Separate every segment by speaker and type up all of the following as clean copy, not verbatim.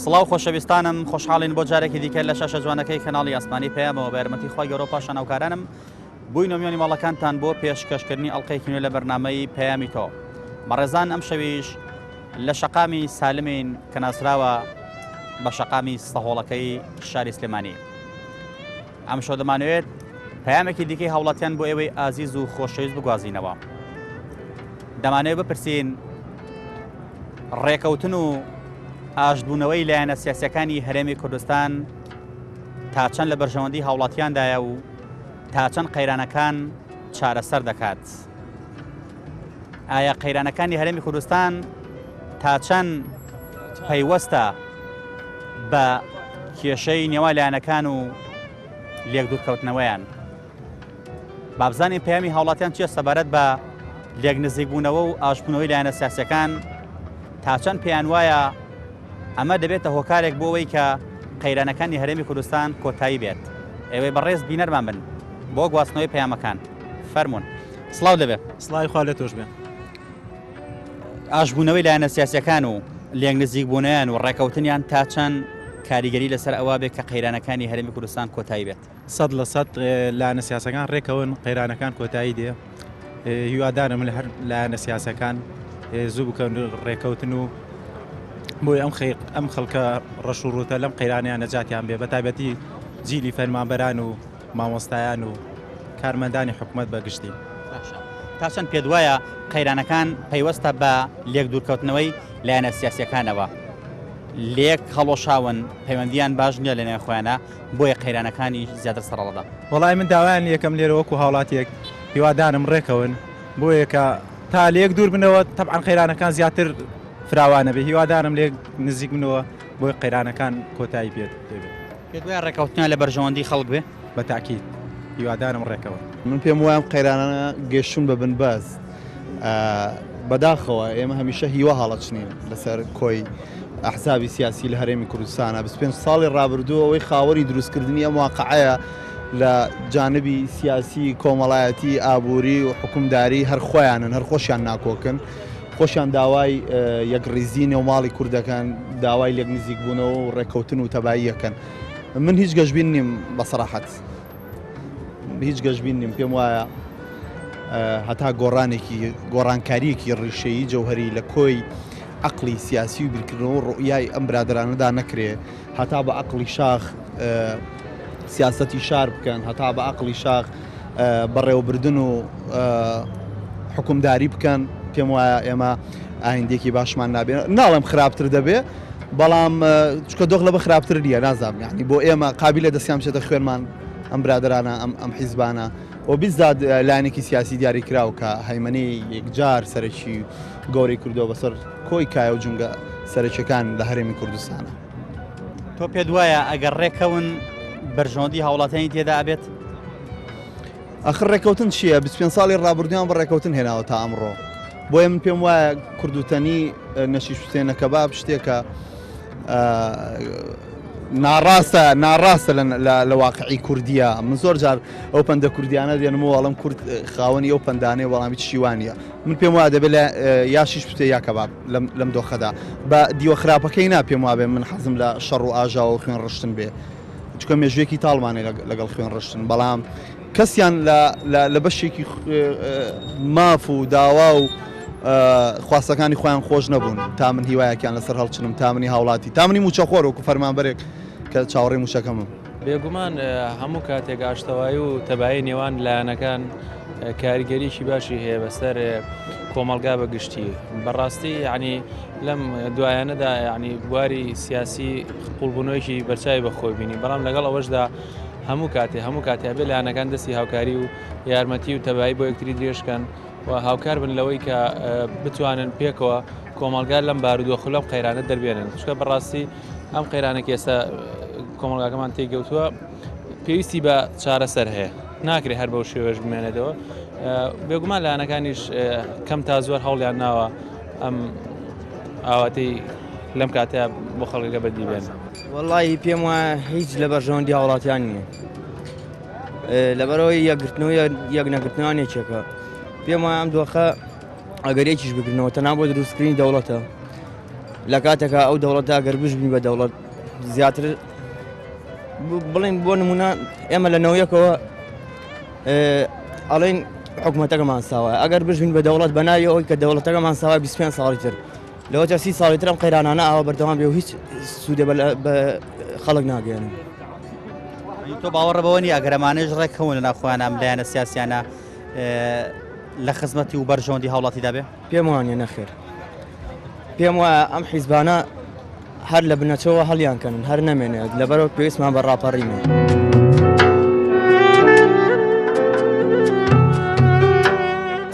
Speaker 1: سڵاو خۆشەویستانم خۆشحاڵین بۆ جارێکی دیکە لە شاشە جوانەکەی کەناڵی ئاسمانی پێیامەوە بە یارمەتی خۆی گەورە و پاشان ناوکارانم بووی نۆمیۆنی ماڵەکانتان بۆ پێشکەشکردنی ئەڵلقەیەکی نوێ لە بەرنامەی پەیامی تۆ. بەڕێزان ئەم شەویش لە شەقامی سالمین کە ناسراوە بە شەقامی سەهۆڵەکەی شاری سلێمانی. ئەم شەو دەمانوێت پەیامێکی دیکەی هاوڵاتیان بۆ ئێوەی ئازیز و خۆشەویست بگوازینەوە. دەمانەوێت بپرسین ڕێکەوتن و ئاشتبوونەوەی لایەنە سیاسیەکانی هەرێمی کوردستان تا چەند لە بەرژەوەندی هاوڵاتیاندایە و تا چەند قەیرانەکان چارەسەر دەکات. ئایا قەیرانەکانی هەرێمی کوردستان تا چەند پەیوەستە بە کێشەی نێوان لایەنەکان و لێکدوورکەوتنەوەیان؟ بابزانین پەیامی هاوڵاتیان چیە سەبارەت بە لێک نزیکبوونەوە و ئاشتبوونەوەی لایەنە سیاسیەکان، تا چەند پێیان وایە ئەمە دەبێتە هۆکارێک بۆ ئەوەی کە قەیرانەکانی هەرێمی کوردستان کۆتایی بێت. ئێوەی بەڕێز بینەرمان بن بۆ گواستنەوەی پەیامەکان. فەرمونون. سڵاو دەبێت.
Speaker 2: سڵاوی خوا لە تۆش بێ.
Speaker 1: ئاشتبوونەوەی لایەنە سیاسیەکان و لێک نزیکبوونیان و ڕێکەوتنیان تا چەند کاریگەری لەسەر ئەوە بێت کە قەیرانەکانی هەرێمی کوردستان کۆتایی بێت؟
Speaker 2: 100% لایەنە سیاسەکان ڕێکەون، قەیرانەکان کۆتایی دێ. هیوادارم لە هەر لایەنە سیاسەکان زوو بکەن ڕێکەوتن و بۆی ئەم خەڵکە ڕەشوڕوتە لەم قەیرانیان نەجاتیان بێ، بەتایبەتی جیلی فەرمانبەران و مامۆستایان و کارمەندانی حکوومەت بەگشتی.
Speaker 1: تا چەند پێت وایە قەیرانەکان پەیوەستە بە لێک دوورکەوتنەوەی لایەنە سیاسیەکانەوە، لێک هەڵۆشاون پەیوەندیان باش نییە لە نێو خۆیانە، بۆیە قەیرانەکانی زیاتر سەرەڵەدا؟
Speaker 2: وەڵای من داوایان یەکەم لێرە وەکو هاوڵاتیەک هیوادارم ڕێکەون بۆیە کە تا لێک دوور بنەوە تەبعاً قەیرانەکان زیاتر فراوانە بێ. هیوادارم لێک نزیک بنەوە بۆی قەیرانەکان کۆتایی پێت بێت.
Speaker 1: پێت وایە ڕێکەوتنیان لە بەرژەوەندی خەڵک بێ؟
Speaker 2: بە تاکید هیوادارم ڕێکەوە.
Speaker 3: من پێم وایە قەیرانە گەشتون بە بنباز بەداخەوە ئێمە هەمیشە هیوا هەڵەچنین لەسەر کۆی ئەحزابی سیاسی لە هەرێمی کوردستانە. 25 ساڵی ڕابردووە ئەوەی خاوەری دروستکردنی ئەم واقعەیە لە جانبی سیاسی کۆمەڵایەتی ئابووری و حکومداری هەر خۆیانن، هەر خۆشیان ناکۆکن، خۆشیان داوای یەکڕیزی نێوماڵی کوردەکان، داوای لێک نزیکبوونەوە و ڕێکەوتن و تەباییەکەن. من هیچ گەشتبین نیم بەسەراحەت، هیچ گەشتبین نیم. پێم وایە هەتا گۆڕانکاریەکی ڕیشەیی جەوهەری لە کۆی عقلی سیاسی و بیرکردنەوە ڕوئیای ئەم برادرانەدا نەکرێ، هەتا بە عقلی شاخ سیاسەتی شار بکەن، هەتا بە عقلی شاخ بەڕێوەبردن و حکومداری بکەن. پێم وایە ئێمە ئایندێکی باشمان نابێت. ناڵم خراپتر دەبێ، بەڵام چکە دۆخ لە بە خراپتر نیە، نازانم یعنی بۆ ئێمە قابلە دەستیان بچێتە خوێنمان ئەم برادرانە ئەم حیزبانە و بیزداد لایەنێکی سیاسی دیاری کراوە کە هەیمەنەی یەکجار سەرەکی گەورەی کردەوە بەسەر کۆی کایە و جونگە سەرچەکان لە هەرێمی کوردستانە.
Speaker 1: تۆ پێت وایە ئەگەر ڕێکەون بەرژەوەندی هاوڵاتیانی تێدا ئەبێت؟
Speaker 3: ئەخر ڕێکەوتن چییە؟ 25 ساڵی ڕابردویان بە ڕێکەوتن هێناوە تا ئەمڕۆ. بۆیە من پێم وایە کوردوتەنی نەشیش حوسێنە کەباب شتێکە ناڕاستە لە واقعی کوردیە. من زۆر جار ئەو پەندە کوردیانە دێنمەوە وەڵام کورد خاوەنی ئەو پەندانەی وەڵامی شیوانیە. من پێم وایە دەبێت یا شیش پوتێ یا کەباب لەم دۆخەدا. بە دیوە خراپەکەی ناپێم وابێ من حەزم لە شەڕ و ئاژاوە و خوێن ڕشتن بێ، چکە مێژوێکی تاڵمانێ لەگەڵ خوێن ڕشتن، بەڵام کەسیان لە بەشێکی ماف و داوا و خواستەکانی خۆیان خۆش نەبوون تا من هیوایەکیان لەسەر هەڵچنم، تا منی هاوڵاتی، تا منی موچەخۆر وەکو فەرمانبەرێک کە چاوەڕێی موشەکەمم.
Speaker 4: بێگومان هەموو کاتێک ئاشتەوایی و تەبایی نێوان لایەنەکان کاریگەریشی باشی هەیە بەسەر کۆمەلگا بەگشتی. بەڕاستی یعنی لەم دوایانەدا یعنی بواری سیاسی قوڵبوونەوەیکی بەرچاوی بەخۆی بینی، بەڵام لەگەڵ ئەوەشدا هەموو کاتێ بێ لایەنەکان دەستی هاوکاری و یارمەتی و تەبایی بۆ یەکتری درێژکەن و هاوکار بن لەوەی کە بتوانن پێکەوە کۆمەلگا لەم بارودۆخ لەم قەیرانە دەربێنن. چکە بەڕاستی ئەم قەیرانێکی ئێستا کۆمەلگاکەمان تێگەوتووە پێویستی بە چارەسەر هەیە، ناکرێت هەر بەو شێوەش بمێنێتەوە. بێگومان لایەنەکانیش کەم تا زۆر هەوڵیان ناوە ئەم ئاواتەی لەم کاتەیە بۆ خەڵکەکە بەدیبێن.
Speaker 5: وەڵی پێم وایە هیچ لە بەرژەوەندی هاوڵاتیان نییە، لەبەرەوەی یەکگرتنەوە یەک نەگرتنیان یەکێکە. پێم وایە ئەم دۆخە ئەگەر یەکیش بگرنەوە تەنها بۆ دروستکردنی دەوڵەتە لە کاتێکە ئەو دەوڵەتە ئەگەر بژبی بە دەوڵەت زیاتر بڵین بۆ نمونە ئێمە لە نەوەیەکەوە ئەڵێن حکوومەتەکەمان ساوایە ئەگەر بژبین بە دەوڵەت بەناوی ئەوەی کە دەوڵەتەکەمان ساوای 25 ساڵی تر لەوەتە 30 ساڵی تر ئەم قەیرانانە ئاوا بەردەوام بێ و هیچ سوودێ بە خەڵک ناگەێنن.
Speaker 1: تۆ باوەڕە بەوە نی ئەگەر ئەمانەش ڕێککەون لە ناوخۆیانە ئەم لایەنە سیاسیانە لە خزمەتی و بەرژەوەندی هاوڵاتیدا بێ؟
Speaker 5: پێم وانە نەخێر پێم وایە ئەم حیزبانە هەر لە بنەچەوە هەڵیانکەن هەر نەمێنێت لەبەرەوە پێویستمان بە ڕاپەڕینە.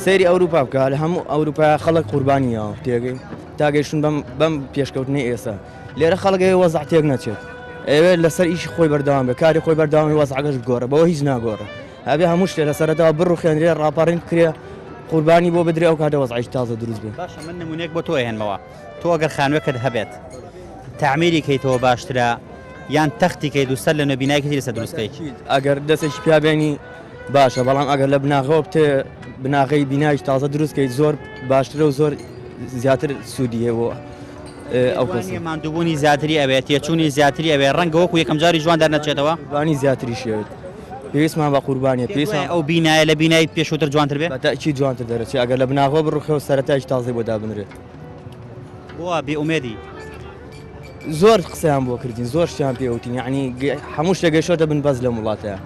Speaker 5: سەیری ئەوروپا بکە لە هەموو ئەوروپا خەڵک قوربانیەوە تێگەی تاگەیشتون بەم پێشکەوتنی ئێستا لێرە خەڵگەی وەزع تێک نەچێت ئەوێ لەسەر ئیشی خۆی بەردەوام بێ کاری خۆی بەردەوامی وەزعەکەش بگۆڕە بەوە هیچ ناگۆڕە هەبێ هەموو شتێ لەسەرەتەوە بڕوخێنرێ ڕاپەڕین کرێ قوربانی بۆ بدرێ ئەو کاتە وەزعیش تازە دروست بێ.
Speaker 1: باشە من نمونەیەک بۆ تۆ هێنمەوە تۆ ئەگەر خانووەکەت هەبێت تعمیری کەیتەوە باشترە یان تەختی کەیت و سەر لە نوێ بینایەکی لەسەر دروستکەی
Speaker 5: ئەگەر دەستێکی پیابێنی باشە بەڵام ئەگەر لە بناغەوە بتێ بناغی بینایش تازە دروستکەیت زۆر باشترە و زۆر زیاتر سوودیە بۆ ئەو کەسی
Speaker 1: ماندووبوونی زیاتری ئەوێت تێچوونی زیاتری ئەوێ ڕەنگە وەکو یەکەم جاری جوان دەرنەچێتەوە
Speaker 5: قوربانی زیاتری شێت پێویستمان بە قوربانیە پێویستمان
Speaker 1: ئەو بینایە لە بینایی پێشووتر جوانتر بێت
Speaker 5: بەتاکی جوانتر دەرەچێت ئەگەر لە بناغەوە بڕوخەوە سەرەتایش تازەی بۆ دابنرێت.
Speaker 1: بۆ بێئومێدی
Speaker 5: زۆر قسەیان بۆ کردین زۆر شتیان پێوتین یعنی هەموو شتێک گەیشتە بن بەس لە وڵاتەیە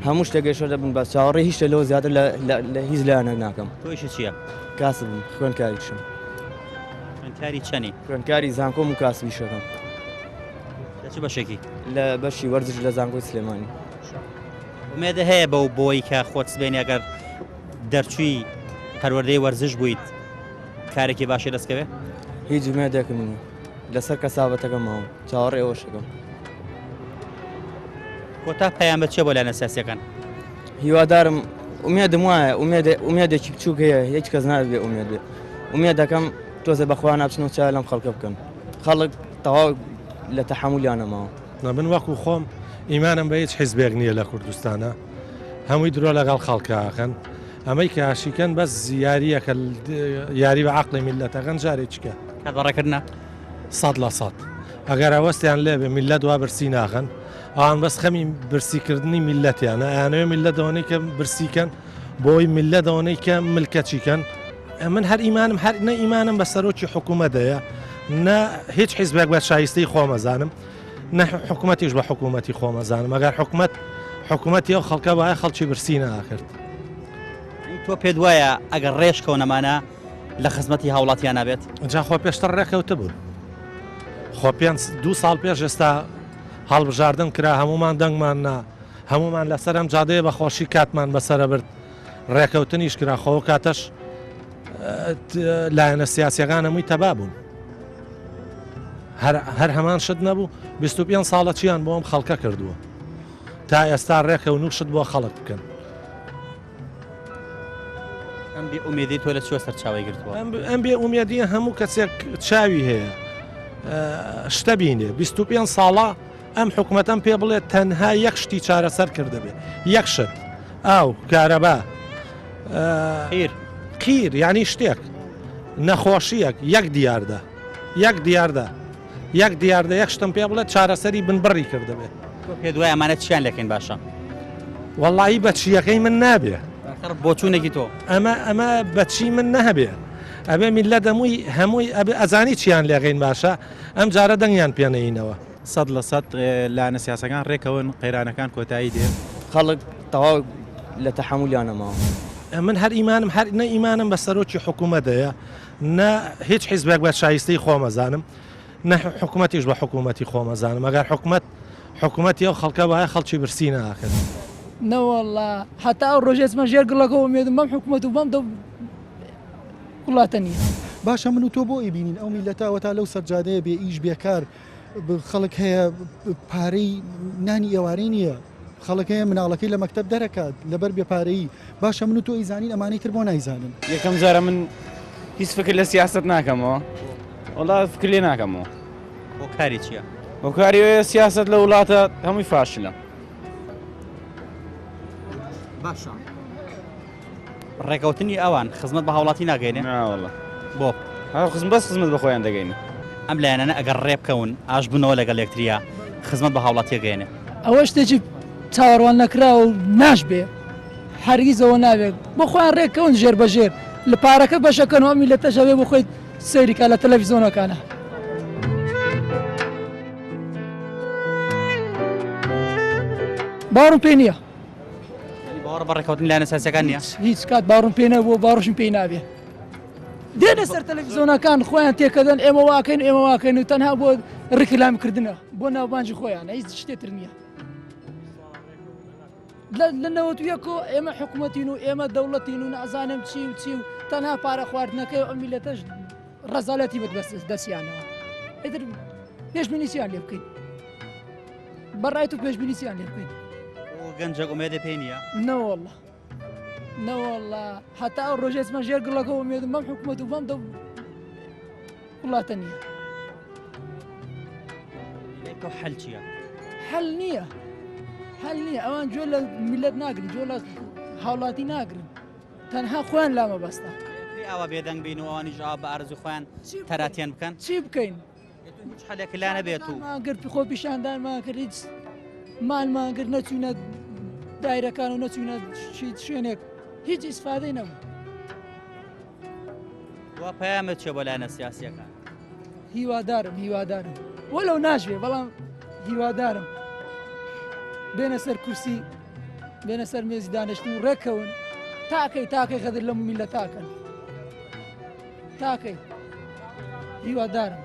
Speaker 5: هەموو شتێک گەیشتە بن بەس چاوەڕێ هیچ شتێک لەوە زیاتر لە هیچ لایەنە ناکەم.
Speaker 1: تۆیشی چییە؟
Speaker 5: کاسبم خوێندکاریشم
Speaker 1: خوێندکاری چەنی؟
Speaker 5: خوێندکاری زانکۆم و کاسبیشەکەم
Speaker 1: لە چ بەشێکی؟
Speaker 5: لە بەشی وەرزش لە زانکۆی سلێمانی.
Speaker 1: ئومێدە هەیە بەو بۆی کە خۆت سبێنی ئەگەر دەرچووی پەروەردەی وەرزش بوویت کارێکی باشی دەستکەوێ؟
Speaker 5: هیچ ومێدێکم نییە لەسەر کەسابەتەکەم ماوە چاوەڕێ ئەوەشەکەم.
Speaker 1: کۆتا پەیامەت چێ بۆ لایەنە سیاسیەکان؟
Speaker 5: هیوادارم ئومێدم وایە ئومێدێکی بچووک هەیە هیچ کەس نابێ ئومێد بێ ئومێد دەکەم تۆزە بەخوا ناچن و چای لەم خەڵکە بکەن خەڵک تەواو لە تەحمولیانە ماوە.
Speaker 6: من وەکو خۆم ئیمانم بە هیچ حیزبێک نییە لە کوردستانە هەمووی درۆ لەگەڵ خەڵکەکەن ئەمەی کە هاشیکەن بەس یاریەکە یاری بە عەقڵی میلەتەکەن جارێکیکە
Speaker 1: کات بەڕێکردنە
Speaker 6: 100% ئەگەر ئەوەستیان لێبێ میلەت وا برسی ناخەن ئەوان بەس خەمی برسیکردنی میلەتیانە ئەیانەوێ میلەتەوەی کە برسیکەن بۆی میلەتەوەی کە ملکەچیکەن من هەر ئیمانم هەر نە ئیمانم بە سەرۆکی حکوومەتەیە نە هیچ حیزبێک بە شایستەی خۆمەزانم نە حکوومەتیش بە حکوومەتی خۆمەزانم ئەگەر حکوومەتی ئەو خەڵکە وایە خەڵکی برسی ناکرد.
Speaker 1: تۆ پێت وایە ئەگەر ڕێژکەونەمانە لە خزمەتی هاوڵاتیان نابێت؟
Speaker 6: جا خۆ پێشتر ڕێکەوتە بوون خۆ 2 ساڵ پێش ئێستا هەڵبژاردن کرا هەمومان دەنگمان نا هەمومان لەسەر ئەم جادەیە بەخۆشی کاتمان بەسەرە برد ڕێکەوتنیش کرا خۆ کاتەش لایەنە سیاسیەکان هەمووی تەبا بوون هەر هەمان شت نەبوو 25 ساڵە چیان بۆ ئەم خەڵکە کردووە تا ئێستا ڕێکەون و شت بۆ خەڵک بکەن.
Speaker 1: ئەم بێئومێدی تۆ لە چوە سەرچاوی گرتووە؟
Speaker 6: ئەم بێئومێدیە هەموو کەسێک چاوی هەیە شتە بینێ 25 ساڵە ئەم حکوومەتەم پێ بڵێت تەنها یەک شتی چارەسەر کردەبێ یەک شت ئاو کارەبا قیر یعنی شتێک نەخۆشیەک یەک دیاردە یەک شتم پێ بڵێت چارەسەری بنبڕی کردەبێت.
Speaker 1: پێ دوای ئەمانە چیان لەکەین باشە؟
Speaker 6: وەڵڵاهی بەچیەکەی من نابێ
Speaker 1: بۆچوونێکی تۆ
Speaker 6: ئەمە بەچی من نەهەبێ ئەبێ میلەت هەمووی ئەزانی چیان لێغین باشە ئەم جارە دەنگیان پێنەینەوە
Speaker 2: 100% لایەنە سیاسەکان ڕێکەون قەیرانەکان کۆتایی دێ
Speaker 5: خەڵک تەواو لە تەحمولیانە ماوە.
Speaker 6: من هەر ئیمانم هەر نە ئیمانم بە سەرۆکی حکوومەتەیە نە هیچ حیزبێک بە شایستەی خۆمەزانم نە حکوومەتیش بە حکوومەتی خۆمەزانم ئەگەر حکوومەتی ئەو خەڵکە وایە خەڵکی برسی ناکرد.
Speaker 7: نەوەڵا هەتا ئەو ڕۆژێسمە ژێر گڵەکەەوە مێدم بەم حکوومەت و بەم دە وڵاتە نیە.
Speaker 8: باشە من و تۆ بۆ ئیبینین ئەو میلەتەوە تا لەو سەرجادەیە بێ ئیش بێکار خەڵک هەیە پارەی نانی ئێوارەی نییە خەڵک هەیە مناڵەکەی لە مەکتەب دەرەکات لەبەر بێپارەیی باشە من و تۆ ئیزانین ئەمانەی تر بۆ نایزانن.
Speaker 9: یەکەم جارە من هیچ فکر لە سیاست ناکەمەوە وڵا فکر لێ ناکەمەوە.
Speaker 1: بۆ کاری چییە؟
Speaker 9: بۆ کاریوەیە سیاست لە وڵاتە هەمووی فاشلە.
Speaker 1: باشە ڕێکەوتنی ئەوان خزمەت بە هاوڵاتی ناگەینێ؟
Speaker 9: ناوەڵە
Speaker 1: بۆ
Speaker 9: خزم بەس خزمەت بە خۆیان دەگەینە.
Speaker 1: ئەم لایەنانە ئەگەر ڕێ بکەون ئاش بوونەوە لەگەڵ یەکتریا خزمەت بە هاوڵاتی گەێنێ
Speaker 7: ئەوە شتێکی چاوەڕوان نەکراوە و ناشبێ هەرگیزەوە نابێت بۆ خۆیان ڕێکەون ژێر بەژێر لە پارەکە بەشەکەن و میلەتەشەوێ بۆ خۆی سەیریکە لە تەلەڤیزۆنەکانە. باوەڕم پێی نییە
Speaker 1: باوەڕ بە ڕێکەوتنی لایەنە سیاسیەکان نییە
Speaker 7: هیچ کات باوەڕم پێ نەبووە باوەڕشم پێی نابێ دێنە سەر تەلەڤیزۆنەکان خۆیان تێکەدەن ئێمە واکەین ئێمە واکەین و تەنها بۆ ڕکلامکردنە بۆ ناوبانجی خۆیان هیچ شتێتر نییە. لە نەوەتویەکۆ ئێمە حکوومەتین و ئێمە دەوڵەتین و نازانم چی و چی و تەنها پارە خواردنەکەی ئەم میلەتەش ڕەزالەتی بەدەست دەستیانەوە ئیتر پێشبینیسیان لێ بکەین بەڕایەت و پێشبینیسیان لێ بکەین.
Speaker 1: گەنجێک ئومێدە پێی نییە
Speaker 7: نەوەڵڵا نەوەڵڵا هەتا ئەو ڕۆژێسمە ژێر گڵەکە ئومێدم بەم حکوومەت و بەم وڵاتە نییە.
Speaker 1: حەل چییە؟
Speaker 7: حەل نییە حەل نییە ئەوان گوێ لە میلەت ناگرن گوێ لە هاوڵاتی ناگرن تەنها خۆیان لامە بەستە
Speaker 1: ئەوە بێدەنگ بین و ئەوانیش ئاوا بە ئارزوی خۆیان تەراتیان بکەن
Speaker 7: چی بکەین
Speaker 1: حەلێک لا نەبێت و
Speaker 7: ماگرد خۆ پیشاندانمان کرد هیچ مالمان کرد نەچوونە دایرەکان و نەچوونە شوێنێک هیچ ئیسفادەی نەبوو.
Speaker 1: وا پەیامەت چێ بۆ لایەنە سیاسیەکان؟
Speaker 7: هیوادارم وەلەو ناشوێ بەڵام هیوادارم بێنە سەر کورسی بێنە سەر مێزی دانیشتن و ڕێکەون تاکەی خەدر لە میلە تاکەن تاکەی هیوادارم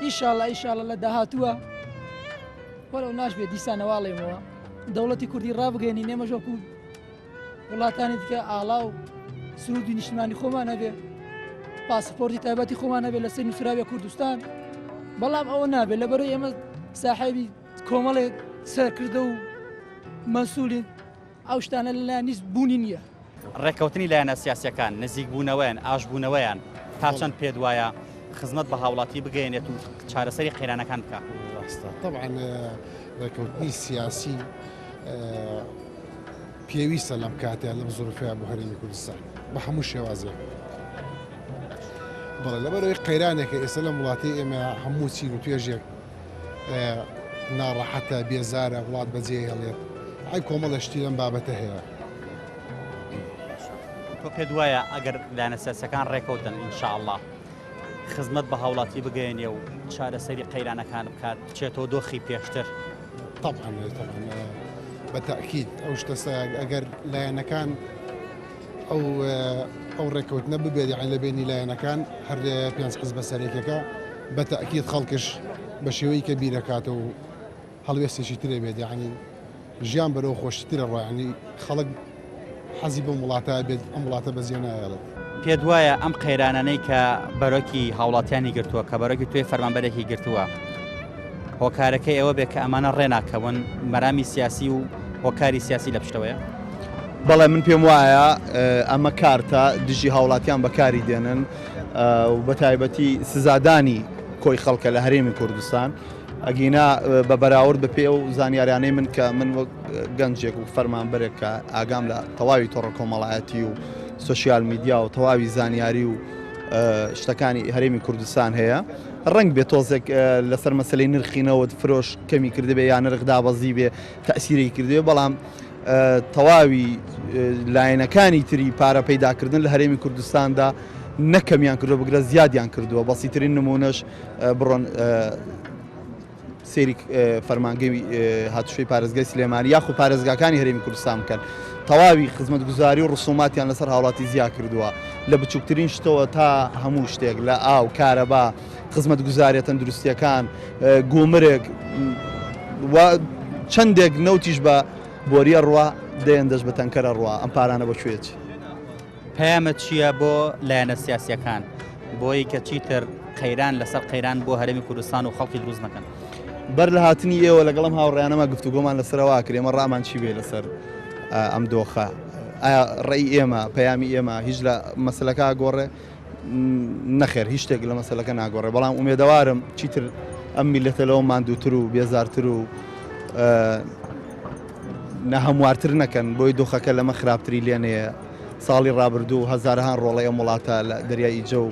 Speaker 7: ئیشاڵە لە داهاتووە وەلەو ناشبێت دیسانەواڵێمەوە دەوڵەتی کوردی ڕابگەێنی نێمەژۆک و وڵاتانی دیکە ئاڵا و سرود و نیشتمانی خۆمان هەبێ پاسپۆرتی تایبەتی خۆمان هەبێت لەسەر نووسراوی کوردستان بەڵام ئەوە نابێت لەبەرەوەی ئێمە ساحێبی کۆمەڵێک سەرکردە و مەسوولین ئەو شتانە لەلایەن نیست بوونی نییە.
Speaker 1: ڕێکەوتنی لایەنە سیاسیەکان نزیک بوونەوەیان ئاش بوونەوەیان تا چەند پێت وایە خزمەت بە هاوڵاتی بگەێنێت و چارەسەری قەیرانەکان بکات؟
Speaker 10: طبعا ڕێکەوتنی سیاسی پێویستە لەم کاتێ لەم زۆرفەیە بۆ هەرێمی کوردستان بە هەموو شێوازێک بەڵێ لەبەرەوەی قەیرانێکە ئێستا لەم وڵاتی ئێمە هەموو چین و توێژێک ناڕەحەتە بێزارە وڵات بەجێ هێڵێت ئای کۆمەڵە شتی لەم بابەتە هەیە.
Speaker 1: تۆ پێت وایە ئەگەر لایەنە سیاسیەکان ڕێکەوتن ئینشاءڵڵا خزمەت بە هاوڵاتی بگەێنێ و چارەسەری قەیرانەکان بکات بچێتەوە دۆخی پێشتر؟
Speaker 10: طبعا بەتاکید ئەو شتە ئەگەر لایەنەکان ئەو ڕێکەوتنە ببێت یان لە بینی لایەنەکان هەر پێنج حزب سەرێکەکە بەتاکید خەڵکش بە شێوەی کە بیرەکاتە و هەڵوێستێکی ترێ بێت یعنی ژیان بەرەو خۆشترە ڕۆیانی خەڵک حەزی بەم وڵاتە بێت ئەم وڵاتە بەزیێ نایڵێت.
Speaker 1: پێت وایە ئەم قەیرانانەی کە بەرۆکی هاوڵاتیانی گرتووە کە بەرۆکی توێ فەرمانبەرێکی گرتووە هۆکارەکەی ئەوە بێت کە ئەمانە ڕێناکەون مەرامی سیاسی و هۆکاری سیاسی لە پشتەوەیە؟
Speaker 3: بەڵێ من پێم وایە ئەمە کارتە دژی هاوڵاتیان بەکاری دێنن و بە تایبەتی سزادانی کۆی خەڵکە لە هەرێمی کوردستان ئەگینا بە بەراورد بە پێ و زانیاریانەی من کە من وەک گەنجێک و فەرمانبەرێک کە ئاگام لە تەواوی تۆڕە کۆمەڵایەتی و سوسیال میدیا و تەواوی زانیاری و شتەکانی هەرێمی کوردستان هەیە ڕنگ بێت تۆزێک لەسەر مەسلەی نرخینەوە فرۆش کەمی کردبێ یان نرخ دابەزی بێ تەسیری کردوێ بەڵام تەواوی لایەنەکانی تری پارە پەیداکردن لە هەرێمی کوردستاندا نەکەمیان کردو بگرە زیادیان کردووە بەسیترین نمونەش بڕۆن سێری فەرمانگەی هاتوشەی پارێزگای سلێمانی یاخو پارێزگاکانی هەرێمی کوردستان بکەن تەواوی خزمەتگوزاری و ڕسوماتیان لەسەر هاوڵاتی زیاد کردووە لە بچووکترین شتەوە تا هەموو شتێک لە ئاو کارەبا خزمەتگوزاریە تەندروستیەکان گومرێک چەندێک نەوتیش بە بۆریە ڕوا دێندەش بە تەنکەرە ڕوا ئەم پارانە بەکوێچ
Speaker 1: پەیامەت چییە بۆ لایەنە سیاسیەکان بۆی کە چیتر قەیران لەسەر قەیران بۆ هەرێمی کوردستان و خەڵکی دروست نەکەن؟
Speaker 3: بەر لە هاتنی ئێوە لەگەڵم هاوڕێیانەمە گفتوگۆمان لەسەرەوە کرد ئێمە ڕامان چی بێ لەسەر ئەم دۆخە ئایا ڕێی ئێمە پەیامی ئێمە هیچ لە مەسلەکە گۆڕێ نەخێر هیچ شتێک لە مەسلەکە ناگۆڕێ بەڵام ئومێدەوارم چیتر ئەم میلەتە لەوە ماندووتر و بێزارتر و نەهەموارتر نەکەن بۆی دۆخەکە لەمە خراپتری لێنەیە ساڵی ڕابردوو هەزاران ڕۆڵی ئەم وڵاتە لە دەریای جە و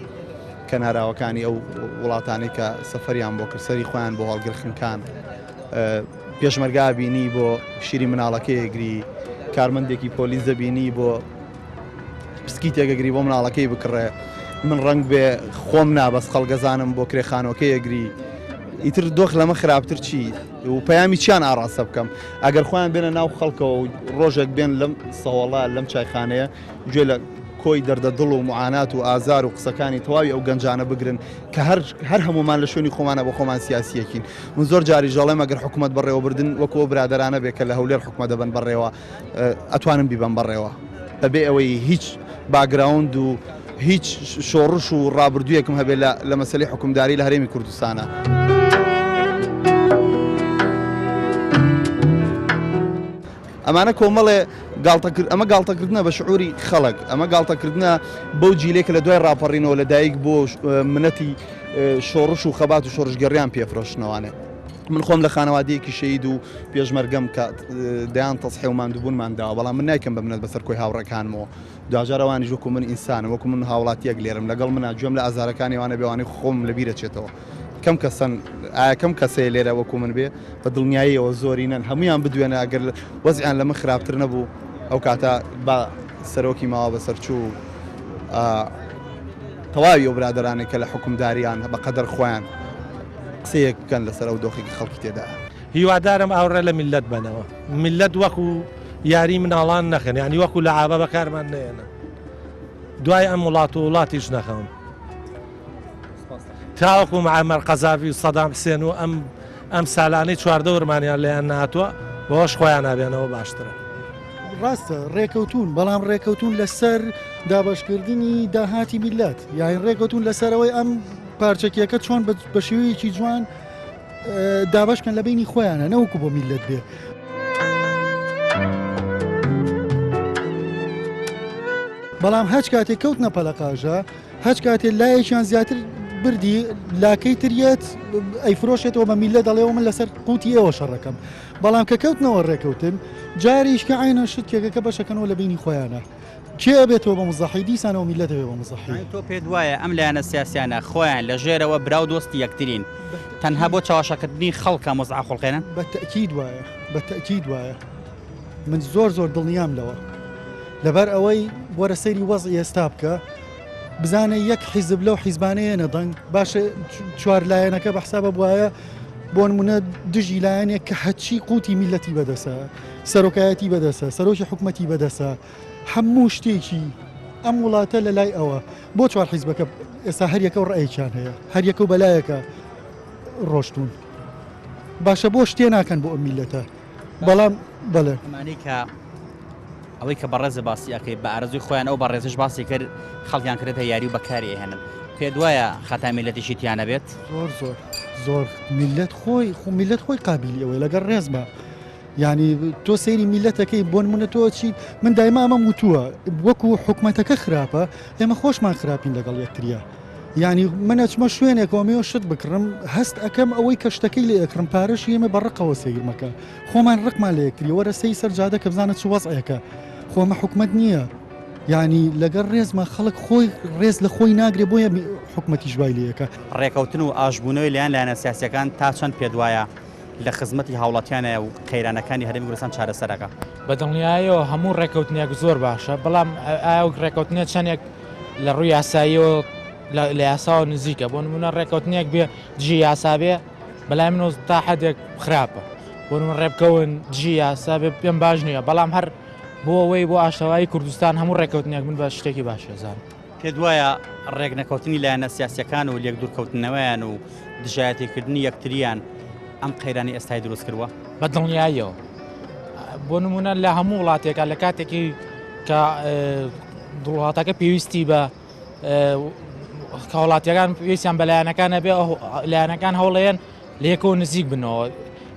Speaker 3: کەناراوەکانی ئەو وڵاتانی کە سەفەریان بۆ کرسەری خۆیان بۆ هەڵگرخنکان پێشمەرگا بینی بۆ شیری مناڵەکەیەگری کارمەندێکی پۆلیس دەبینی بۆ پسکی تێگەگری بۆ مناڵەکەی بکڕێ من ڕنگ بێ خۆم نابەس خەڵگەزانم بۆ کرێخانەکەیەگری ئیتر دۆخ لەمە خراپتر چی و پەیامی چیان ئاڕاستە بکەم ئەگەر خۆیان بێنە ناو خەڵکەوە و ڕۆژێک بێن لەم سەوەڵا لەم چایخانەیە گوێ لە کۆی دەردەدڵ و معانات و ئازار و قسەکانی تەواوی ئەو گەنجانە بگرن کە هەر هەمومان لە شوێنی خۆمانە بۆ خۆمان سیاسیەکین من زۆر جاری ژەڵێم ئەگەر حکوومەت بەڕێوەبردن وەکو برادرانە بێ کە لە هەولێر حکومە دەبن بەڕێوە ئەتوانم بیبەن بەڕێوە بەبێ ئەوەی هیچ باگراوند و هیچ شۆڕش و ڕابردوویەکم هەبێت لە مەسەلەی حکومداری لە هەرێمی کوردستانە. ئەمانە کۆمەڵێ ئەمە گاڵتەکردنە بە شعوری خەڵک ئەمە گاڵتەکردنە بەو جیلێک لە دوای ڕاپەڕینەوە لە دایک بۆ منەتی شۆڕش و خەبات و شۆڕژگەڕیان پێفرۆشتنەوەوانێ من خۆم لە خانەوادەیەکی شەید و پێشمەرگەم کە دەیان تەسحێ و ماندووبوونمان داوە بەڵام من نایکەم بە منەت بەسەر کۆی هاوڕەکانمەوە دوجارەوانی وەکو من ئینسانم وەکو من هاوڵاتیەک لێرم لەگەڵ منە گوێم لە ئازارەکانی وانە بێوانەی خۆم لە بیرەچێتەوە کەم کەسەیە لێرە وەکو من بێ بە دڵنیاییەوە زۆری نەن هەمویان بدوێنە ئەگەر وەزیان لە من خراپتر نەبوو ئەو کاتە با سەرۆکی ماوە بەسەرچوو تەواوی ئەو برادرانێک کە لە حکومداریان بەقەدەر خۆیان قسەیەک بکەن لەسەر ئەو دۆخێکی خەڵکی تێدا
Speaker 6: هیوادارم ئاوڕێ لە میلەت بنەوە میلەت وەکو یاری مناڵان نەخێن ینی وەکو لە عابە بەکارمان نێنە دوای ئەم وڵات و وڵاتیش نەخەون تاوەکو معەمەر قەزاڤی و سەدام حسێن و ئەم سالانەی چواردە وەرمانیان لێیان نهاتووە بەوەش خۆیان نابێنەوە باشترە.
Speaker 8: ڕاستە ڕێکەوتون بەڵام ڕێکەوتون لەسەر دابشکردنی داهاتی میلەت یاین ڕێکەوتون لەسەرەوەی ئەم پارچەکیەکە چۆن بە شێوەیەکی جوان دابشکن لە بینی خۆیانە نەوەکو بۆ میلەت بێ. بەڵام هەچ کاتێک کەوتنە پەلەقاژە هەچ کاتێک لایەکیان زیاتر بردی لاکەی تریێت ئەیفرۆشێتەوە بە میلە دەڵێەوە من لەسەر قوتی ئێوە شەڕەکەم بەڵام کە کەوتنەوە ڕێکەوتن جاریشکە عینە شتێکەکە بەشەکەنەوە لە بینی خۆیانە کێ بێتەوە بە مزەحی دیسانەوە میلەتەوێ بە مزەحی
Speaker 1: تۆ پێت وایە ئەم لایەنە سیاسیانە خۆیان لە ژێرەوە براو دۆستی یەکترین تەنها بۆ چاوەشەکردنی خەڵکە مۆزع خۆڵقێنن
Speaker 8: بەتەکید وایە من زۆر دڵنیام لەوە لەبەر ئەوەی وەرە سەیری وەزعی ئێستا بکە بزانە یەک حیزب لەو حیزبانەیە نەدەنگ باشە چوار لایەنەکە بە حسابە بواە بۆ نمونە دژی لایەنێک کە هەچی قوتی میلەتی بەدەسە سەرۆکایەتی بەدەسە سەرۆکی حکومەتی بەدەسە هەموو شتێکی ئەم وڵاتە لە لای ئەوە بۆ چوار حیزبەکە ئێستا هەریەکە و ڕێیەکیان هەیە هەریەکە و بەلایەکە ڕۆشتون باشە بۆ شتێ ناکەن بۆ ئەم میلەتە بەڵام بەڵێ
Speaker 1: ئەمانەی کە ئەوەی کە بەڕێزە باسیەکەی بە ئارەزوی خۆیان ئەو بەڕێزش باسی کرد خەڵکیان کردێتە یاری و بەکاری ئێهێنن پێ دوایە خەتا میلەتیشی تیانە بێت
Speaker 8: زۆر میلەت میلەت خۆی قابلی ئەوەی لەگەر ڕێزمە یعنی تۆ سەیری میلەتەکەی بۆ نمونە تۆ چی من دایما ئەمە وتووە وەکو حکومەتەکە خراپە ئێمە خۆشمان خراپین لەگەڵ یەکتریە یعنی منەچمە شوێنێکەوە مێوە شت بکڕم هەست ئەەکەم ئەوەی کە شتەکەی لێ ئەکڕم پارەشی ئێمە بەڕقەوە سەیرمەکە خۆمان ڕقمان لە یەکتری وەرە سەی سەرجادە کە بزانە چ وەزعەکە خۆمە حکومەت نییە یعنی لەگەر ڕێزمە خەڵک خۆی ڕێز لە خۆی ناگرێ بۆیە حکومەتی ژوای لەیەکە
Speaker 1: ڕێکەوتن و ئاژبوونەوەی لایەن لایەنە سیاسیەکان تا چەند پێ دوایە لە خزمەتی هاوڵاتیانە و قەیرانەکانی هەرێمی کوردستان چارەسەرەکە
Speaker 11: بەدڵنیایەوە هەموو ڕێکەوتنێک زۆر باشە بەڵام ئاو ڕێکەوتنێت چەندێک لە ڕووی یاساییەوە لە یاساوە نزیکە بۆ نمونە ڕێکەوتنێک بێ دژی یاسا بێ بەلای من تا حدێک خراپە بۆ من ڕێبکەون دژی یاسا بێ پێم باش نییە بەڵام هەر بۆ ئەوەی بۆ ئاشەوایی کوردستان هەموو ڕێکەوتنێک من بە شتێکی باشێزان
Speaker 1: پێ دوایە ڕێک نەکەوتنی لایەنە سیاسیەکان و لێک دوورکەوتنەوەیان و دژایەتیکردنی یەکتریان ئەم قەیرانی ئێستای دروست کردووە
Speaker 11: بەدڵنیاییەوە بۆ نمونە لە هەموو وڵاتێکە لە کاتێکی کە وڵاتەکە پێویستی بە وڵاتیەکان پێویستیان بە لایەنەکانە بێ لایەنەکان هەوڵەیەن لێکەوە نزیک بنەوە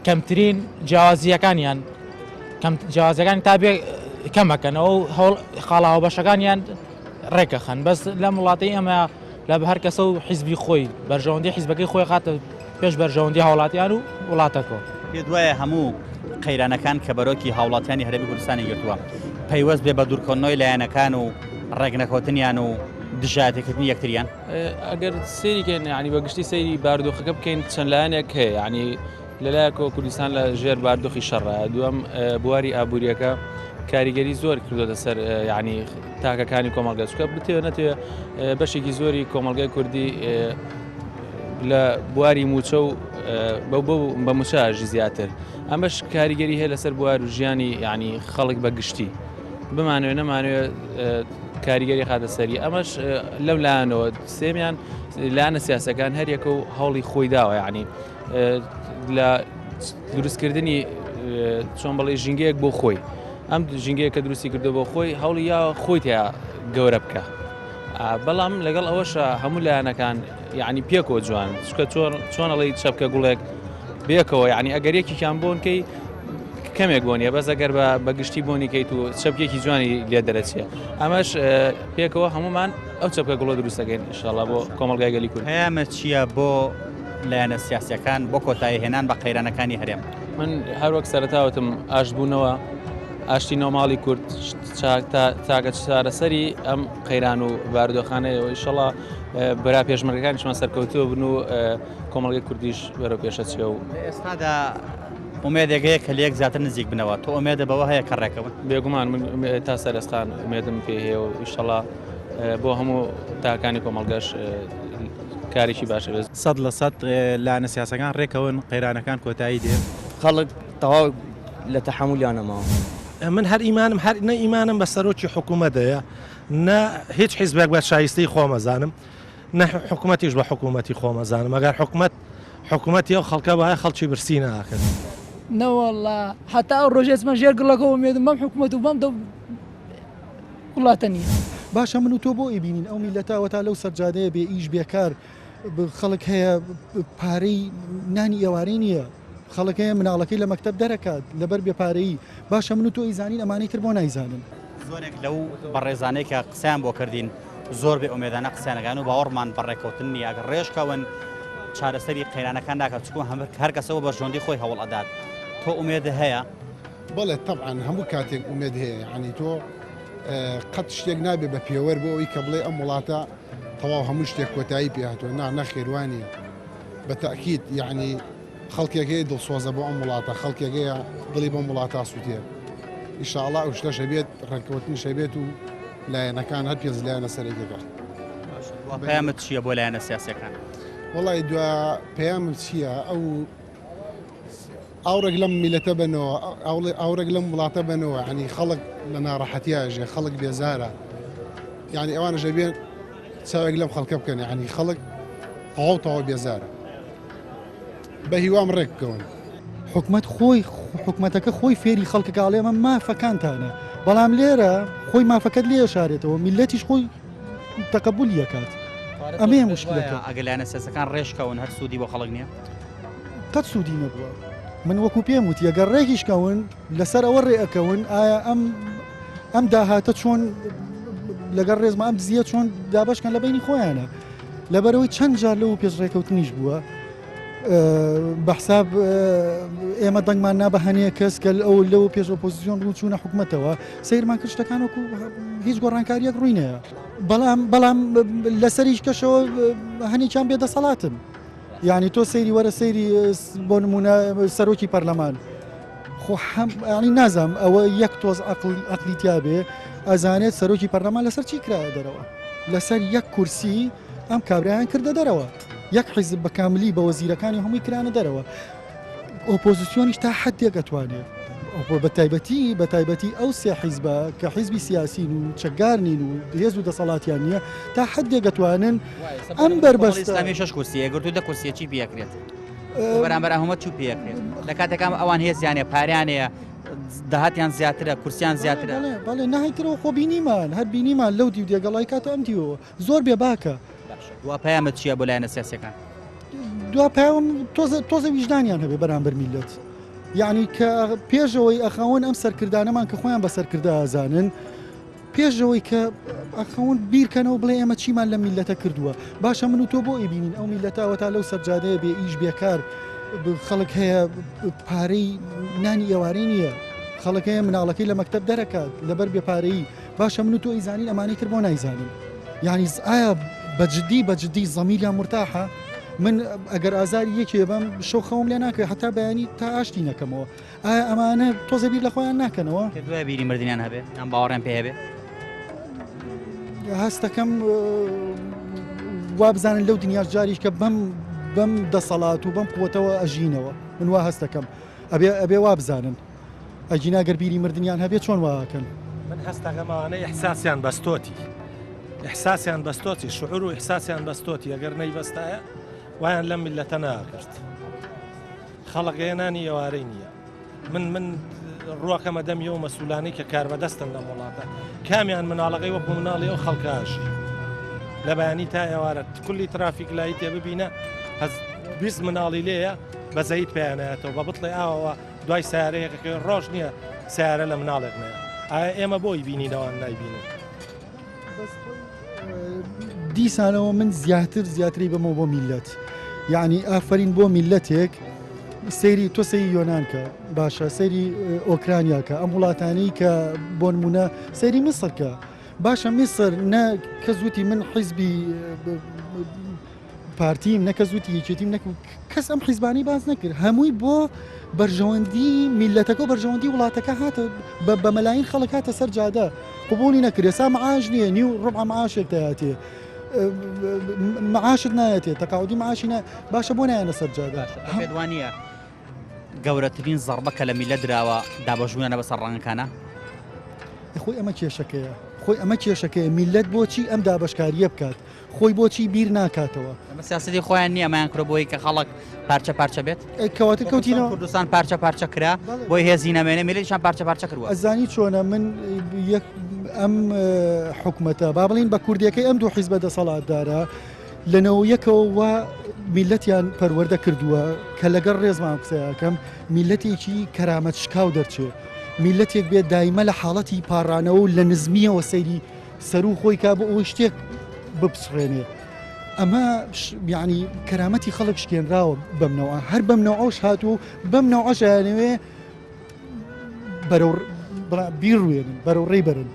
Speaker 11: کەمترین جیاوازیەکانیان جیاوازەکانی تا بێ کەمەکەنەوە خاڵاوە بەشەکانیان ڕێکەخەن بەس لەم وڵاتی ئەمە لە هەر کەسە و حیزبی خۆی بەرژەوەندی حیزبەکەی خۆی خاتە پێش بەرژەوەندی هاوڵاتیان و وڵاتەکەەوە
Speaker 1: پێ دوایە هەموو قەیرانەکان کە بەرۆکی هاوڵاتیانی هەرێمی کوردستانی گرتووە پەیوەست بێ بە دوورکەوتنەوەی لایەنەکان و ڕێک نەکەوتنیان و دژایەتێکردنی یەکتریان
Speaker 4: ئەگەر سێریکەین ینی بەگشتی سەیری باردۆخەکە بکەین چەند لایەنێک هەیە ینی لەلایەکەوە کوردستان لە ژێر باردۆخی شەڕە دووەم بواری ئابوووریەکە کاریگەری زۆر کردوتە سەر ینی تاکەکانی کۆمەڵگە چکە بتێ نەتێ بەشێکی زۆری کۆمەڵگای کوردی لە بواری موچە و بە موچەژی زیاتر ئەمەش کاریگەری هەیە لەسەر بوار و ژیانی ینی خەڵک بەگشتی بمانوێ نەمانوێت کاریگەری خاتە سەری ئەمەش لەم لایەنەوە سێمیان لایەنە سیاسەکان هەریەکە و هەوڵی خۆی داوە ینی لە دروستکردنی چۆن بەڵێ ژینگەیەک بۆ خۆی ئەم ژینگەیە کە دروستی کردو بۆ خۆی هەوڵی یا خۆی تیا گەورە بکە بەڵام لەگەڵ ئەوەشە هەموو لایەنەکان ینی پێکەوە جوان چکە چۆنەڵی چەپکە گوڵێک بێکەوە ینی ئەگەر یەکیان بۆنکەی کەمێک بۆنیە بەس ئەگەر بەگشتی بۆنی کەیت و چەپکێکی جوانی لێ دەرەچێ ئەمەش پێکەوە هەمومان ئەو چەپکە گوڵە دروستەکەین ئینشاءڵڵا بۆ کۆمەڵگای گەلی کورد
Speaker 1: پەیامە چییە بۆ لایەنە سیاسیەکان بۆ کۆتایی هێنان بە قەیرانەکانی هەرێم
Speaker 4: من هەروەک سەرەتاوتم ئاشبوونەوە ئاشتی نۆماڵی کورد تاکە چارەسەری ئەم قەیران و باردۆخانەیەوە ئینشەڵڵا بەرا پێشمەرگەکانیشمان سەرکەوتووە بن و کۆمەڵگەی کوردیش بەرەو پێشەچێ و
Speaker 1: ئێستادا ئومێدێگەیە کە لێک زیاتر نزیک بنەوە تۆ ئومێدە بەوە هەیە کە ڕێکەوە
Speaker 4: بێگومان من تا سەرستان ئومێدم پێ هەیە و ئینشەڵڵا بۆ هەموو تاکانی کۆمەڵگەش کارێکی باشە بێت
Speaker 2: 100% لایەنە سیاسەکان ڕێکەون قەیرانەکان کۆتایی دێ
Speaker 5: خەڵک تەواو لە تەحمولیانەماوە
Speaker 6: من هەر ئیمانم هەر نە ئیمانم بە سەرۆکی حکوومەتەیە نە هیچ حیزبێک بە شایستەی خۆمەزانم نە حکوومەتیش بە حکوومەتی خۆمەزانم ئەگەر حکوومەتی ئەو خەڵکە وایە خەڵکی برسی ناکرد
Speaker 7: نەوەڵا حتا ئەو ڕۆژێتمە ژێر گڵەکەەوە مێدم بەم حکوومەت و بەم وڵاتە نیە
Speaker 8: باشە من و تۆ بۆ ئیبینین ئەو میلەتاوە تا لەو سەرجادەیە بێ ئیش بێکار خەڵک هەیە پارەی نانی ئێوارەی نییە خەڵک هەیە مناڵەکەی لە مەکتەب دەرەکات لەبەر بێپارەیی باشە من و تۆ ئیزانین ئەمانەی تر بۆ نایزانن
Speaker 1: زۆرێک لەو بەڕێزانەی کە قسەیان بۆ کردین زۆر بێ ئومێدانە قسەیانەکان و باوەڕمان بەڕێکەوتن نیە ئەگەر ڕێژکەون چارەسەری قەیرانەکان ناکات چکو هەر کەسەوە بە ژۆندی خۆی هەوڵ ئەدات تۆ ئومێدە هەیە
Speaker 10: بەڵێ طبعا هەموو کاتێک ئومێد هەیە ینی تۆ قەت شتێک نابێ بە پێوەەر بۆ ئەوی کە بڵێ ئەم وڵاتە تەواو هەموو شتێک کۆتایی پێهاتوە نەخێوانە بە تاکید یعنی خەڵکێکەیە دڵسۆزە بۆ ئەم وڵاتە خەڵکێکەیە دڵی بۆم وڵاتە سووتێ ئیشاءڵڵا ئەو شتە شەبێت ڕێککەوتنی شەبێت و لایەنەکان هەر پێز لایەنە سەرێکەکە
Speaker 1: پەیامت چییە بۆ لایەنە سیاسیەکان
Speaker 10: وڵی دو پەیامم چییە ئەو ئاورێک لەم میلەتە بنەوە ئاورێک لەم وڵاتە بنەوە ینی خەڵک لە ناڕەحەتیاژێ خەڵک بێزارە یعنی ئەوانە ژەبێن چاوێک لەم خەڵکە بکەن ینی خەڵک تەواو بێزارە بە هیوام ڕێک بکەون
Speaker 8: حکومت خۆی حکومەتەکە خۆی فێری خەڵکەکڵێ ئەمە مافەکانتانە بەڵام لێرە خۆی مافەکەت لێ شارێتەوە میلەتیش خۆی تەقبول یەکات ئەمێ مشکلەکە
Speaker 1: ئەگەر لایەنە سیاسەکان ڕێژکەون هەر سوودی بۆ خەڵک نییە
Speaker 8: قەت سوودی نەبووە من وەکو پێم وتی ئەگەر ڕێکیشکەون لەسەر ئەوە ڕێەکەون ئایا ئەم داهاتە چۆن لەگەر ڕێزمە ئەم دزیە چۆن دابشکەن لە بینی خۆیانە لەبەرەوەی چەند جار لەو پێش ڕێکەوتنیش بووە بەحساب ئێمە دەنگمان نابە هەنەیە کەس کە ئەو لەو پێش ئۆپۆزیسیۆن ڕوو چوونە حکوومەتەوە سیرمان کرد شتەکانەکو هیچ گۆڕانکاریەک ڕووینەیە بەڵام لەسەریش کەشەوە هەنێکیان بێدەسەڵاتن یعنی تۆ سەیری وەرە سەیری بۆ نمونە سەرۆکی پەرلەمان خۆ ینی نازام ئەوە یەک تۆز ئەقلیتیا بێ ئەزانێت سەرۆکی پەرلەمان لەسەر چی کرایە دەرەوە لەسەر یەک کورسی ئەم کابرایان کردە دەرەوە یەک حیزب بە کاملی بە وەزیرەکانی هەمووی کرانە دەرەوە ئۆپۆزیسیۆنیش تا حدێک ئەتوانێت بە تایبەتی ئەو سێ حیزبە کە حیزبی سیاسین و چەکگارنین و هێز و دەسەڵاتیان نییە تا حدێک ئەتوانن ئەم
Speaker 1: بربەستەمی شش کورسی ئەگەر تو دە کورسیەکی پێکرێت بەرامبەر هەمووت چوو پێکرێت لە کاتێکام ئەوان هێزیانێ پاریانەیە داهاتیان زیاترە کورسیان زیاترە
Speaker 8: بەڵێ نهایترەوە خۆ بینیمان هەر بینیمان لەو دی و دێگەڵای کاتە ئەم دیەوە زۆر بێ باکە
Speaker 1: دوا پەیامت چییە بۆ لایەنە سیاسیەکان
Speaker 8: دوا پەیام تۆزە ویژدانیان هەبێ بەرامبەر میلەت یعنی کە پێشەوەی ئەخەون ئەم سەرکردانەمان کە خۆیان بە سەرکردا ئازانن پێشەوەی کە ئەخەون بیرکەنەوە بڵێ ئێمە چیمان لە میلەتە کردووە باشە من و تۆ بۆ ئیبینین ئەو میلەتاوە تا لەو سەرجادەیە بێ ئیش بێکار خەڵک هەیە پارەی نانی ئێوارەی نییە خەڵک هەیە مناڵەکەی لە مەکتەب دەرەکات لەبەر بێپارەیی باشە من و تۆ ئیزانین ئەمانەی کرد بۆ نایزانین یعنی ئایا بەجددی زەمیریان مرتاحە من ئەگەر ئازاری یەکێ بەم شەو خەوم لێ ناکەێت حتا بەیانی تا ئاشتی نەکەمەوە ئایا ئەمانە تۆزە بیر لە خۆیان ناکەنەوە
Speaker 1: کە دوای بیری مردیان هەبێ ئەم باوەڕیان پێ هەبێ
Speaker 8: هەستەکەم وا بزانن لەو دنیاش جاریش کە بەم دەسەڵات و بەم قوتەوە ئەژینەوە من وا هەستەکەم ئەبێ وا بزانن ئەجینا گەر بیری مردیان هەبێت چۆن واکەن
Speaker 6: من هەستەکەمانە ئیحساسیان بەستۆتی ئیحساسیان بەستۆتی شعور و ئیحساسیان بەستۆتی ئەگەر نەیبەستایە وایان لەم میلەتە ناکرد خەڵک هێنانی ئێوارەی نییە من ڕووەکەمە دەمی و مەسوولانی کە کار بەدەستن لە وڵاتە کامیان مناڵەکەی وەکو مناڵی ئەو خەڵکاشی لە بەیانی تا ئێوارە کولی ترافیک لای تێ ببینە بیست مناڵی لێیە بەزەیت پێیانایەتەوە بە بڵێ ئاوەوە دوای سیارەیەکە ڕۆژ نییە سیارە لە مناڵێک نەیە ئایا ئێمە بۆی بینینەوە نایبینن
Speaker 8: دیسانەوە من زیاتری بەمەوە بۆ میلەت یعنی ئافرین بۆ میلەتێک سەیری تۆ سەیری یۆنانکە باشە سەیری ئۆکرانیاکە ئەم وڵاتانەی کە بۆ نمونە سەیری میسرکە باشە میسر نە کە زووتی من حیزبی پارتیم نەکە زووتی یەکێتیم کەس ئەم حیزبانی باز نەکرد هەمووی بۆ بەرژەوەندی میلەتەکە و بەرژەوەندی وڵاتەکە هاتە بە مەلاین خەڵک هاتە سەر جادە قبولی نەکرێ سا معاش نییە نیو ڕبع معاشێک دەهاتێ معاشت نایەتێت تەقاعدی معاشی باشە بۆ نایەنە سەر جادە
Speaker 1: پێدوانە گەورەترین زەڕبە کە لە میلە درراوە دابەژوونە بەسەر ڕەنگەکانە
Speaker 8: خۆی ئەمە کێشەکەیە خۆی ئەمە کێشەکەی میلەت بۆچی ئەم دابشکاریە بکات خۆی بۆچی بیر ناکاتەوە
Speaker 1: ئەمە سیاسەتی خۆیان نییە ئەمایان کرۆ بۆی کە خەڵک پارچە بێت
Speaker 8: کەواتە کەوتینەوە
Speaker 1: کوردستان پارچە کرا بۆی هێزی نەمێنێ میلەتیشان پارچە کردووە
Speaker 8: ئەزانی چۆنە من ئەم حکومەتە با بڵین بە کوردیەکەی ئەم دوو حیزبە دەسەڵاتدارە لەنەوە یەکەوە میلەتیان پەروەردە کردووە کە لەگەڵ ڕێزمان قسەیەکەم میلەتێکی کەرامەت شکاو دەرچێت میلەتێک بێت دایمە لە حاڵەتی پاڕانەوە و لە نزمیەوە سەیری سەر و خۆی کا بۆ ئەوی شتێک بپسڕێنێ ئەمە یعنی کەرامەتی خەڵک شکێنراوە بەمنەوە هەر بەمنەوەش هاتوو بەم نەوەشیانەوێ بەرەو بیڕوێنن بەرەو ڕێی بەرن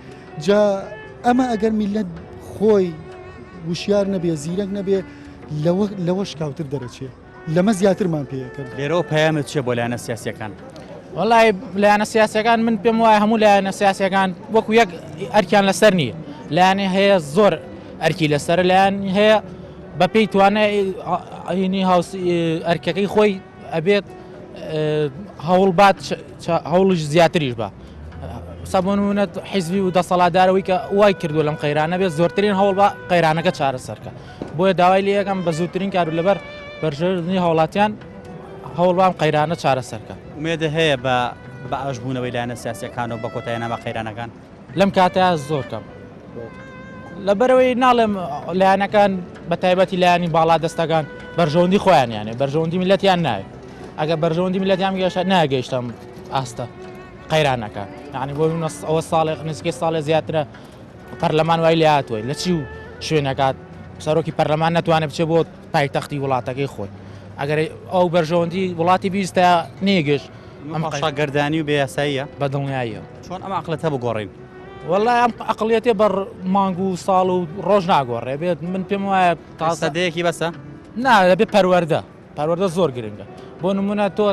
Speaker 8: جا ئەمە ئەگەر میلەت خۆی وشیار نەبێ زیرەک نەبێ لەوە شکاوتر دەرەچێت لەمە زیاترمان پێەکەن
Speaker 1: لێرەوە پەیامت چێ بۆ لایەنە سیاسیەکان
Speaker 11: وڵای لایەنە سیاسەکان من پێم وایە هەموو لایەنە سیاسەکان وەکو یەک ئەرکیان لەسەر نییە لایەنێ هەیە زۆر ئەرکی لەسەر لایەن هەیە بەپێی توانێنی ئەرکەکەی خۆی ئەبێت هەوڵبات هەوڵش زیاتریش بە سەبوونە حیزبی و دەسەڵاتدارەوەی کە وای کردو لەم قەیرانە بێت زۆرترین هەوڵ بە قەیرانەکە چارەسەرکە بۆیە داوای لە یەکەم بە زووترین کار لەبەر بەرژێنی هەوڵاتیان هەوڵبام قەیرانە چارەسەرکە
Speaker 1: ومێدە هەیە بە ئاشبوونەوەی لایەنە سیاسیەکان و بە کۆتاییەنامە قەیرانەکان
Speaker 11: لەم کاتەیە زۆر کەم لەبەرەوەی ناڵێم لایەنەکان بە تایبەتی لایانی باڵا دەستەکان بەرژەوەندی خۆیان یانێ بەرژەوەندی میلەتیان ناوێت ئەگە بەرژەوەندی میلەتیان گەشتە ناگەیشتم ئاستە قەیرانەکە یعنی بۆ ئەوە ساڵێک نزیکەی ساڵێ زیاترە پەرلەمان وای لێ هاتووە لە چی و شوێنەکات سەرۆکی پەرلەمان نەتوانێت بچێت بۆ پایتەختی وڵاتەکەی خۆی ئەگەر ئەو بەرژەوەندی وڵاتی بیستە نێگەشت
Speaker 1: ئەم گەردانی و بێیاساییە
Speaker 11: بەدڵنیاییە
Speaker 1: چۆن ئەم عەقڵەتە بگۆڕین
Speaker 11: وەڵای ئەم عەقڵیەتێ بەر مانگ و ساڵ و ڕۆژ ناگۆڕێ بێت من پێم وایە
Speaker 1: سەدەیەکی بەسە
Speaker 11: نا دەبێت پەروەردە زۆر گرنگە بۆ نمونە تۆ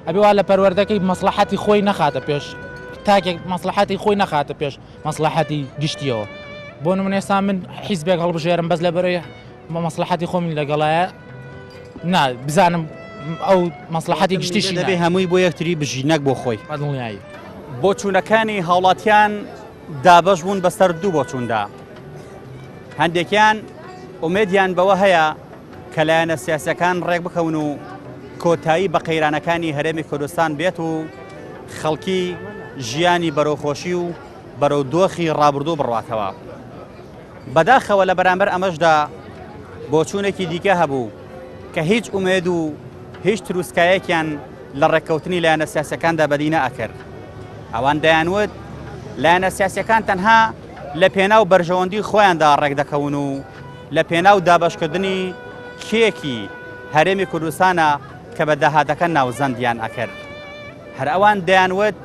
Speaker 11: ئەبێ وا لە پەروەردەکەی مەسلحەتی خۆی نەخاتە پێش تاکێک مەسلحەتی خۆی نەخاتە پێش مەسلحەتی گشتیەوە بۆ نمونە ئێستا من حیزبێک هەڵبژێرم بەس لەبەرەوەی مەسلحەتی خۆمی لەگەڵایە نا بزانم ئەو مەسلحەتی گشتیشی
Speaker 1: دەبێ هەمووی بۆ یەکتری بژینەک بۆ خۆی
Speaker 11: بەدڵنیایی
Speaker 1: بۆ چوونەکانی هاوڵاتیان دابەش بوون بەسەر دوو بۆ چووندا هەندێکیان ئومێدیان بەوە هەیە کە لایەنە سیاسەکان ڕێک بکەون و کۆتایی بە قەیرانەکانی هەرێمی کوردستان بێت و خەڵکی ژیانی بەرەوخۆشی و بەرەو دۆخی ڕابردوو بڕواتەوە بەداخەوە لە بەرامبەر ئەمەشدا بۆچوونێکی دیکە هەبوو کە هیچ ئومێد و هیچ تروسکایەکیان لە ڕێککەوتنی لایەنە سیاسەکاندا بەدی نەئەکرد ئەوان دەیانوت لایەنە سیاسەکان تەنها لە پێناو بەرژەوەندی خۆیاندا ڕێک دەکەون و لە پێناو دابەشکردنی کێکی هەرێمی کوردستانە کە بە داهاتەکە ناوزەندیان ئەکرد هەر ئەوان دەیانوت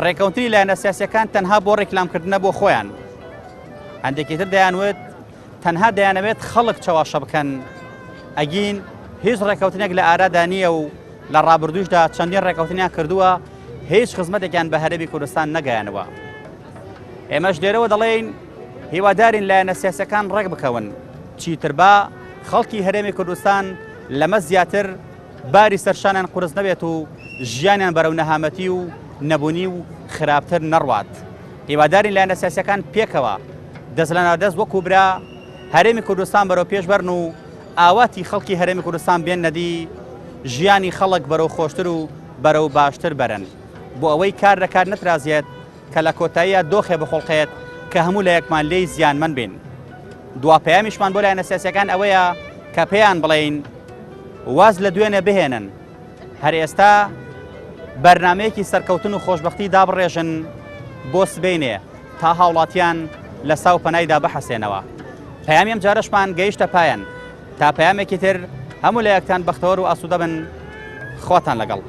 Speaker 1: ڕێکەوتنی لایەنە سیاسەکان تەنها بۆ ڕێکلامکردنە بۆ خۆیان هەندێکی تر دەیانوت تەنها دەیانەوێت خەڵک چاواشە بکەن ئەگین هیچ ڕێکەوتنێک لە ئارادا نییە و لە ڕابردوشدا چەندین ڕێکەوتنیان کردووە هیچ خزمەتێکیان بە هەرێمی کوردستان نەگەیانەوە. ئێمەش لێرەوە دەڵێن هیوادارین لایەنە سیاسەکان ڕێک بکەون چیتر با خەڵکی هەرێمی کوردستان لەمە زیاتر باری سەرشانیان قورس نەبێت و ژیانیان بەرەو نەهامەتی و نەبوونی و خراپتر نەڕوات. هیوادارین لایەنە سیاسەکان پێکەوە دەست لە ناودەست وەکو برا هەرێمی کوردستان بەرەو پێش بەرن و ئاواتی خەڵکی هەرێمی کوردستان بێن نەدی ژیانی خەڵک بەرەو خۆشتر و بەرەو باشتر بەرن بۆ ئەوەی کار لە کار نەترازێت کە لە کۆتاییە دۆخێ بخۆڵقێت کە هەموو لە یەکمان لێی زیانمەند بین. دوا پەیامیشمان بۆ لایەنە سیاسیەکان ئەوەیە کە پێیان بڵێین واز لە دوێنێ بهێنن هەر ئێستا بەرنامەیەکی سەرکەوتن و خۆشببختی دابڕێژن بۆ سبەینێ تا هاوڵاتیان لە ساو پەنایدا بەحەسێنەوە. پەیامیم جارشمان گەیشتە پایان تا پەیامێکی تر هەموو لە یەکتان بەختەوەر و ئاسوودە بن. خواتان لەگەڵ.